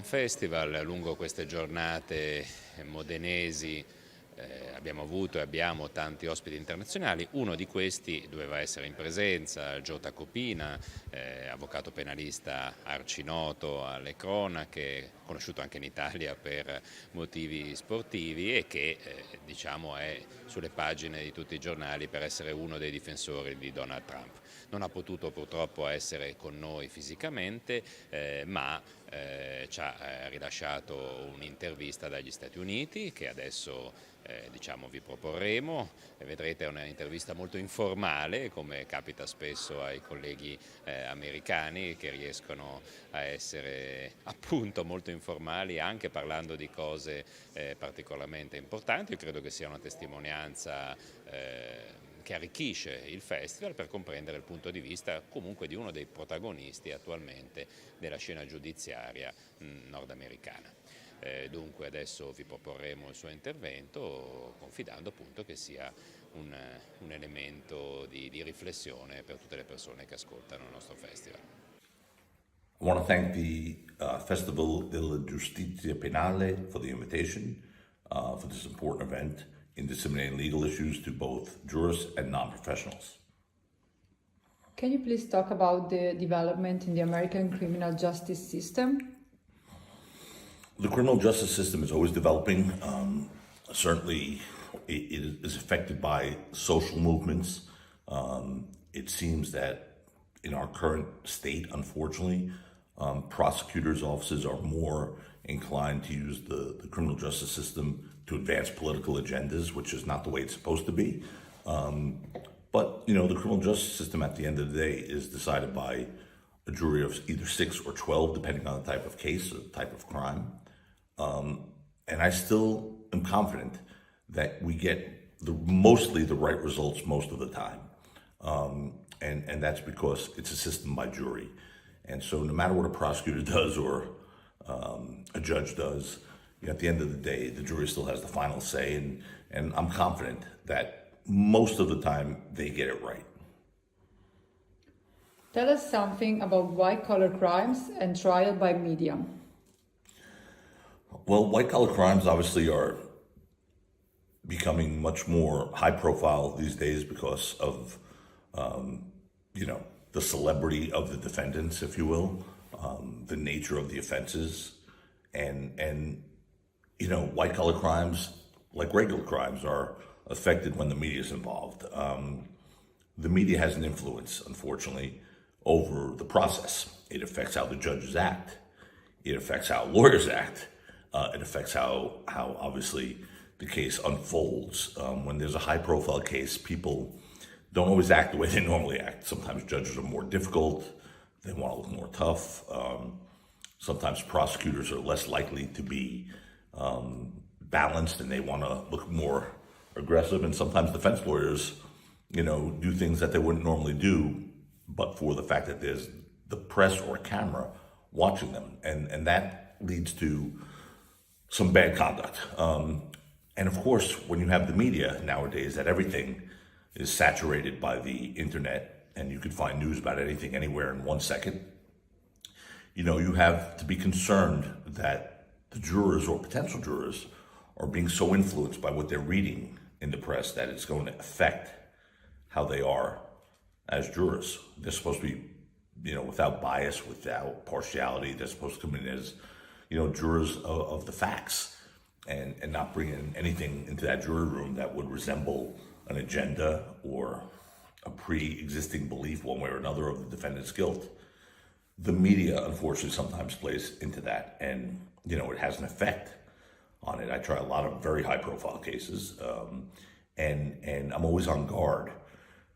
Festival. Lungo queste giornate modenesi abbiamo avuto e abbiamo tanti ospiti internazionali. Uno di questi doveva essere in presenza, Joe Tacopina, avvocato penalista arcinoto alle cronache, conosciuto anche in Italia per motivi sportivi e che diciamo è sulle pagine di tutti i giornali per essere uno dei difensori di Donald Trump. Non ha potuto purtroppo essere con noi fisicamente, ma ci ha rilasciato un'intervista dagli Stati Uniti che adesso diciamo vi proporremo. Vedrete è un'intervista molto informale, come capita spesso ai colleghi americani, che riescono a essere appunto molto informali anche parlando di cose particolarmente importanti. Io credo che sia una testimonianza che arricchisce il festival per comprendere il punto di vista comunque di uno dei protagonisti attualmente della scena giudiziaria nordamericana. Dunque adesso vi proporremo il suo intervento confidando appunto che sia un elemento di riflessione per tutte le persone che ascoltano il nostro festival. I want to thank the Festival della Giustizia Penale for the invitation for this important event in disseminating legal issues to both jurists and non-professionals. Can you please talk about the development in the American criminal justice system? The criminal justice system is always developing. Certainly, it is affected by social movements. It seems that in our current state, unfortunately, prosecutors' offices are more inclined to use the criminal justice system to advance political agendas, which is not the way it's supposed to be. But, you know, the criminal justice system at the end of the day is decided by a jury of either 6 or 12, depending on the type of case or the type of crime. And I still am confident that we get mostly the right results most of the time. And that's because it's a system by jury. And so no matter what a prosecutor does or a judge does, at the end of the day, the jury still has the final say. And I'm confident that most of the time they get it right. Tell us something about white-collar crimes and trial by media. Well, white-collar crimes obviously are becoming much more high-profile these days because of, the celebrity of the defendants, if you will, the nature of the offenses, and white-collar crimes, like regular crimes, are affected when the media is involved. The media has an influence, unfortunately, over the process. It affects how the judges act. It affects how lawyers act. It affects how obviously the case unfolds. When there's a high-profile case, people don't always act the way they normally act. Sometimes judges are more difficult. They want to look more tough. Sometimes prosecutors are less likely to be balanced and they want to look more aggressive. And sometimes defense lawyers, do things that they wouldn't normally do, but for the fact that there's the press or camera watching them. And that leads to some bad conduct. And of course, when you have the media nowadays, that everything is saturated by the internet and you can find news about anything anywhere in 1 second, you have to be concerned that the jurors or potential jurors are being so influenced by what they're reading in the press that it's going to affect how they are as jurors. They're supposed to be, without bias, without partiality. They're supposed to come in as, jurors of the facts and not bring in anything into that jury room that would resemble an agenda or a pre-existing belief one way or another of the defendant's guilt. The media, unfortunately, sometimes plays into that, and, it has an effect on it. I try a lot of very high-profile cases, and I'm always on guard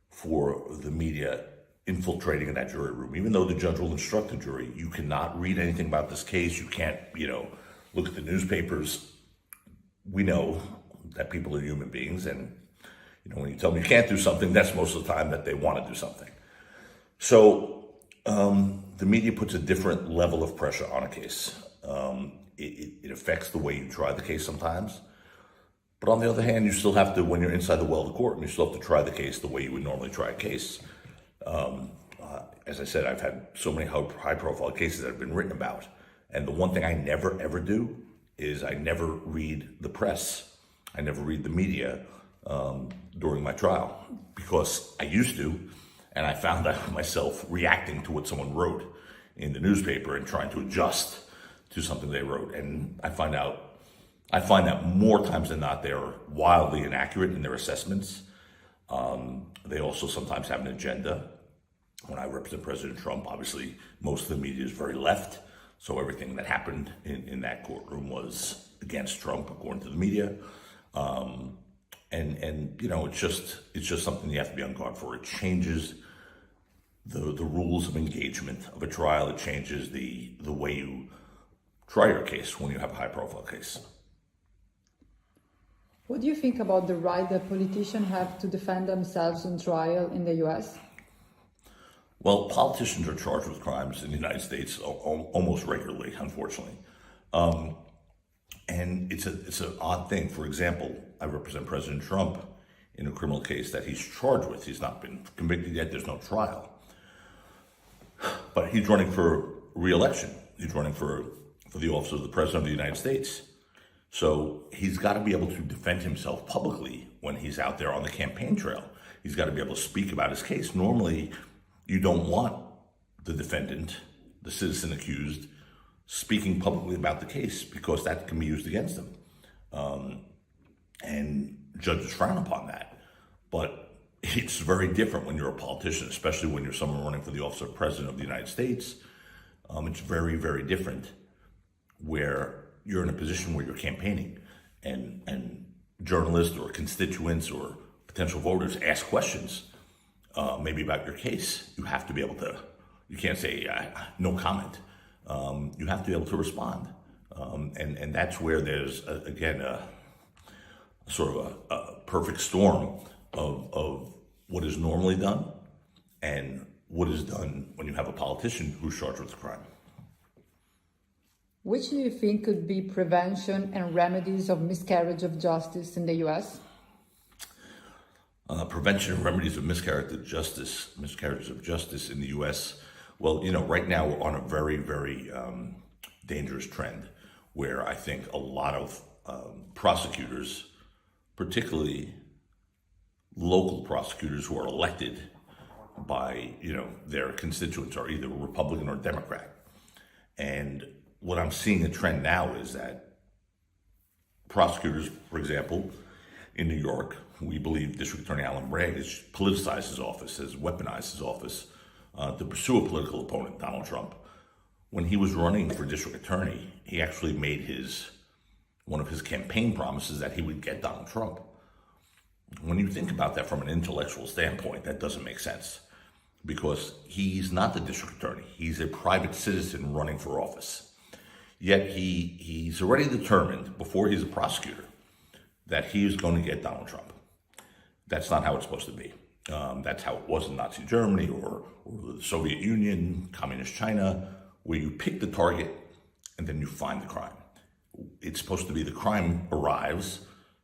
for the media infiltrating in that jury room. Even though the judge will instruct the jury, you cannot read anything about this case. You can't, look at the newspapers. We know that people are human beings, and when you tell them you can't do something, that's most of the time that they want to do something. So the media puts a different level of pressure on a case. It affects the way you try the case sometimes. But on the other hand, you still have to, when you're inside the well of the courtroom, you still have to try the case the way you would normally try a case. As I said, I've had so many high-profile cases that have been written about, And the one thing I never, ever do is I never read the press. I never read the media during my trial, because I used to, and I found out myself reacting to what someone wrote in the newspaper and trying to adjust to something they wrote. And I find that more times than not, they're wildly inaccurate in their assessments. They also sometimes have an agenda. When I represent President Trump, obviously most of the media is very left, so everything that happened in that courtroom was against Trump, according to the media. And you know, it's just something you have to be on guard for. It changes the rules of engagement of a trial. It changes the way you try your case when you have a high-profile case. What do you think about the right that politicians have to defend themselves on trial in the US? Well, politicians are charged with crimes in the United States almost regularly, unfortunately. And it's an odd thing. For example, I represent President Trump in a criminal case that he's charged with. He's not been convicted yet. There's no trial. But he's running for re-election. He's running for the office of the President of the United States. So he's got to be able to defend himself publicly when he's out there on the campaign trail. He's got to be able to speak about his case. Normally, you don't want the defendant, the citizen accused, speaking publicly about the case, because that can be used against them. And judges frown upon that. But it's very different when you're a politician, especially when you're someone running for the office of President of the United States. It's very, very different, where you're in a position where you're campaigning, and journalists or constituents or potential voters ask questions, maybe about your case. You have to be able to, you can't say no comment. You have to be able to respond. And that's where there's, again, a sort of a perfect storm of what is normally done and what is done when you have a politician who's charged with a crime. Which do you think could be prevention and remedies of miscarriage of justice in the US? Prevention and remedies of miscarriage of justice in the US. Well, you know, right now we're on a very, very dangerous trend, where I think a lot of prosecutors, particularly local prosecutors who are elected by, you know, their constituents, are either Republican or Democrat. And what I'm seeing a trend now is that prosecutors, for example, in New York, we believe District Attorney Alan Bragg has politicized his office, has weaponized his office to pursue a political opponent, Donald Trump. When he was running for district attorney, he actually made one of his campaign promises that he would get Donald Trump. When you think about that from an intellectual standpoint, that doesn't make sense, because he's not the district attorney. He's a private citizen running for office. Yet he's already determined, before he's a prosecutor, that he is going to get Donald Trump. That's not how it's supposed to be. That's how it was in Nazi Germany or the Soviet Union, Communist China, where you pick the target and then you find the crime. It's supposed to be the crime arrives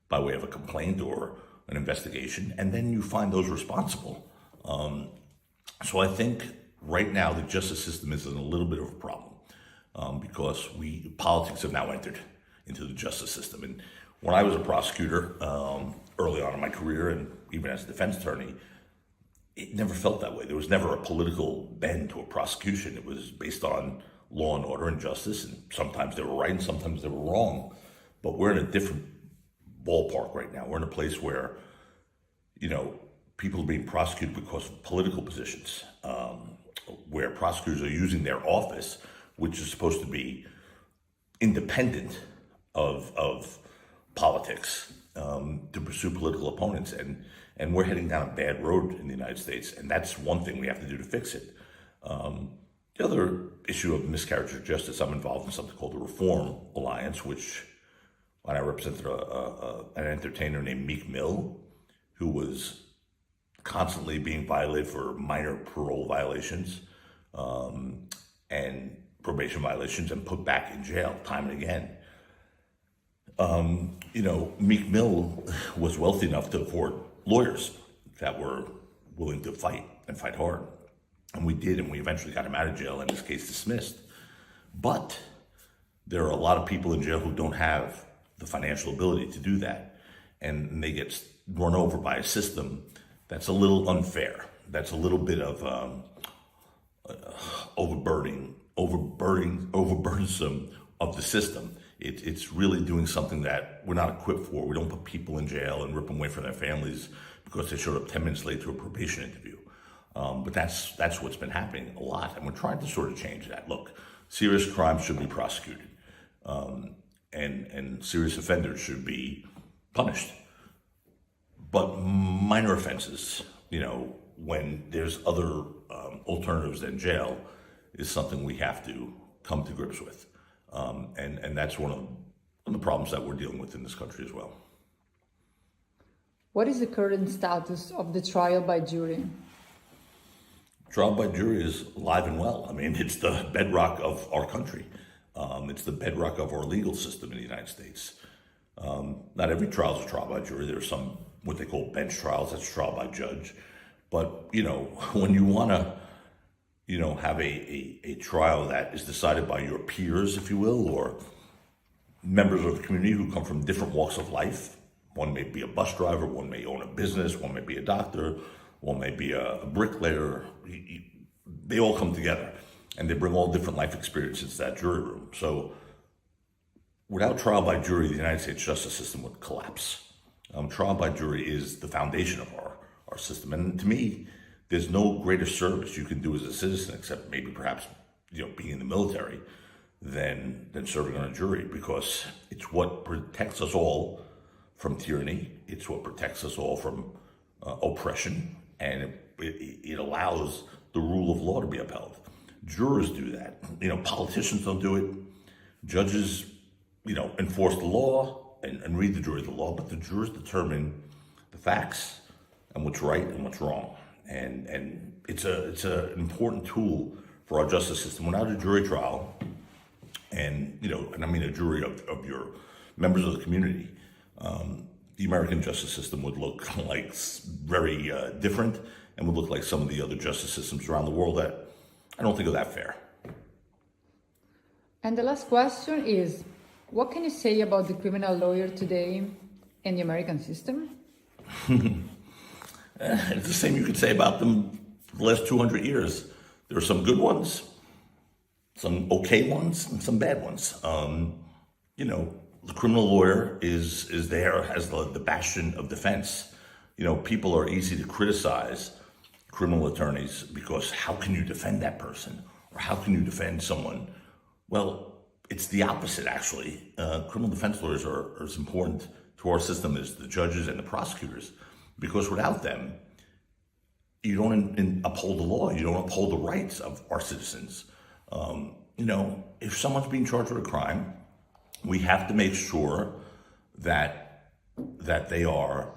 by way of a complaint or an investigation, and then you find those responsible. So I think right now the justice system is in a little bit of a problem, because politics have now entered into the justice system. And when I was a prosecutor early on in my career, and even as a defense attorney, it never felt that way. There was never a political bend to a prosecution. It was based on law and order and justice, and sometimes they were right and sometimes they were wrong. But we're in a different ballpark right now. We're in a place where, you know, people are being prosecuted because of political positions, where prosecutors are using their office, which is supposed to be independent of politics, to pursue political opponents. And we're heading down a bad road in the United States, and that's one thing we have to do to fix it. The other issue of miscarriage of justice, I'm involved in something called the Reform Alliance, which, when I represented an entertainer named Meek Mill, who was constantly being violated for minor parole violations and probation violations, and put back in jail time and again. You know, Meek Mill was wealthy enough to afford lawyers that were willing to fight and fight hard. And we did, and we eventually got him out of jail and his case dismissed. But there are a lot of people in jail who don't have the financial ability to do that. And they get run over by a system that's a little unfair. That's a little bit of overburdensome of the system. It's really doing something that we're not equipped for. We don't put people in jail and rip them away from their families because they showed up 10 minutes late to a probation interview. But that's what's been happening a lot, and we're trying to sort of change that. Look, serious crimes should be prosecuted, and serious offenders should be punished. But minor offenses, when there's other alternatives than jail, is something we have to come to grips with. And that's one of the problems that we're dealing with in this country as well. What is the current status of the trial by jury? Trial by jury is alive and well. I mean, it's the bedrock of our country. It's the bedrock of our legal system in the United States. Not every trial is a trial by jury. There are some, what they call bench trials, that's trial by judge. But, when you want to, have a trial that is decided by your peers, if you will, or members of the community who come from different walks of life. One may be a bus driver, one may own a business, one may be a doctor, one may be a bricklayer. They all come together, and they bring all different life experiences to that jury room. So without trial by jury, the United States justice system would collapse. Trial by jury is the foundation of our system. And to me, there's no greater service you can do as a citizen, except maybe perhaps, being in the military, than serving on a jury, because it's what protects us all from tyranny. It's what protects us all from oppression, and it allows the rule of law to be upheld. Jurors do that. Politicians don't do it. Judges, enforce the law and read the jury the law, but the jurors determine the facts and what's right and what's wrong. And it's an important tool for our justice system. Without a jury trial, and I mean a jury of your members of the community, the American justice system would look like very different, and would look like some of the other justice systems around the world that I don't think are that fair. And the last question is, what can you say about the criminal lawyer today in the American system? It's the same you could say about them the last 200 years. There are some good ones, some okay ones, and some bad ones. The criminal lawyer is there as the bastion of defense. People are easy to criticize criminal attorneys because how can you defend that person? Or how can you defend someone? Well, it's the opposite, actually. Criminal defense lawyers are as important to our system as the judges and the prosecutors, because without them, you don't uphold the law. You don't uphold the rights of our citizens. If someone's being charged with a crime, we have to make sure that they are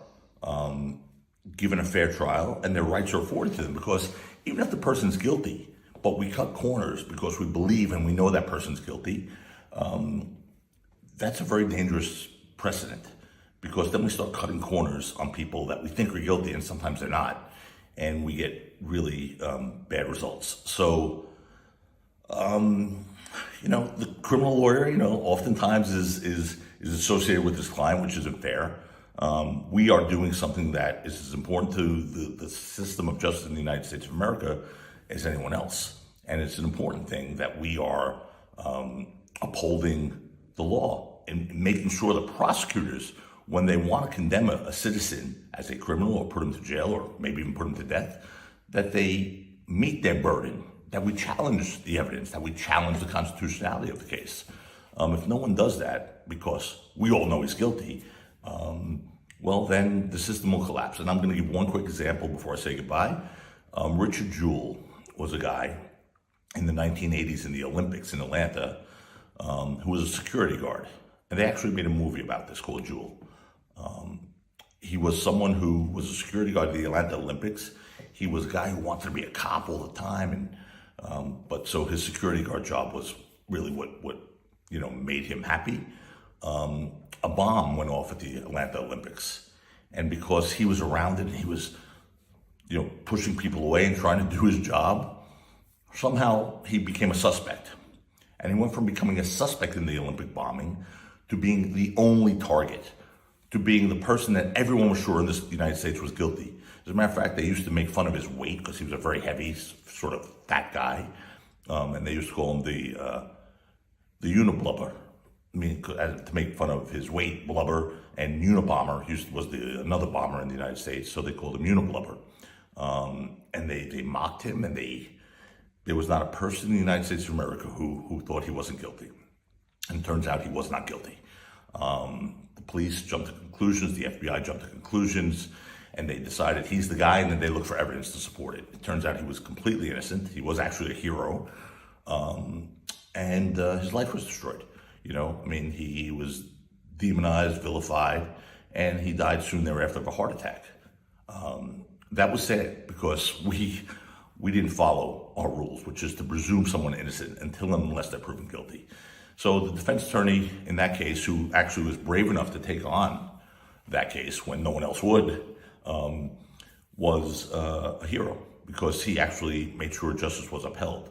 given a fair trial and their rights are afforded to them. Because even if the person's guilty, but we cut corners because we believe and we know that person's guilty, that's a very dangerous precedent. Because then we start cutting corners on people that we think are guilty, and sometimes they're not, and we get really bad results. So, the criminal lawyer, oftentimes is associated with his client, which isn't fair. We are doing something that is as important to the system of justice in the United States of America as anyone else, and it's an important thing that we are upholding the law and making sure the prosecutors, when they want to condemn a citizen as a criminal or put him to jail or maybe even put him to death, that they meet their burden, that we challenge the evidence, that we challenge the constitutionality of the case. If no one does that, because we all know he's guilty, well, then the system will collapse. And I'm going to give one quick example before I say goodbye. Richard Jewell was a guy in the 1980s in the Olympics in Atlanta who was a security guard. And they actually made a movie about this called Jewell. He was someone who was a security guard at the Atlanta Olympics. He was a guy who wanted to be a cop all the time, and but so his security guard job was really what made him happy. A bomb went off at the Atlanta Olympics, and because he was around it, he was pushing people away and trying to do his job. Somehow he became a suspect, And he went from becoming a suspect in the Olympic bombing to being the only target, to being the person that everyone was sure in the United States was guilty. As a matter of fact, they used to make fun of his weight because he was a very heavy, sort of fat guy. And they used to call him the Uniblubber. I mean, to make fun of his weight, blubber, and Unabomber was another bomber in the United States, so they called him Uniblubber. And they mocked him, and there was not a person in the United States of America who thought he wasn't guilty. And it turns out he was not guilty. The police jumped to conclusions, the FBI jumped to conclusions, and they decided he's the guy, and then they looked for evidence to support it. It turns out he was completely innocent. He was actually a hero, and his life was destroyed. You know, I mean, he was demonized, vilified, and he died soon thereafter of a heart attack. That was sad because we didn't follow our rules, which is to presume someone innocent until and unless they're proven guilty. So the defense attorney in that case, who actually was brave enough to take on that case when no one else would, was a hero because he actually made sure justice was upheld.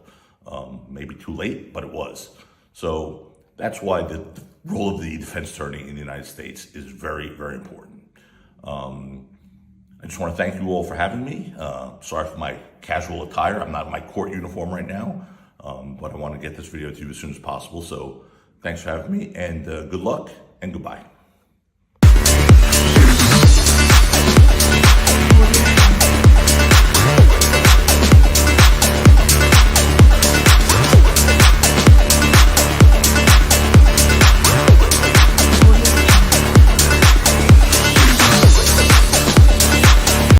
Maybe too late, but it was. So that's why the role of the defense attorney in the United States is very, very important. I just want to thank you all for having me. Sorry for my casual attire. I'm not in my court uniform right now, but I want to get this video to you as soon as possible. So thanks for having me, and good luck and goodbye.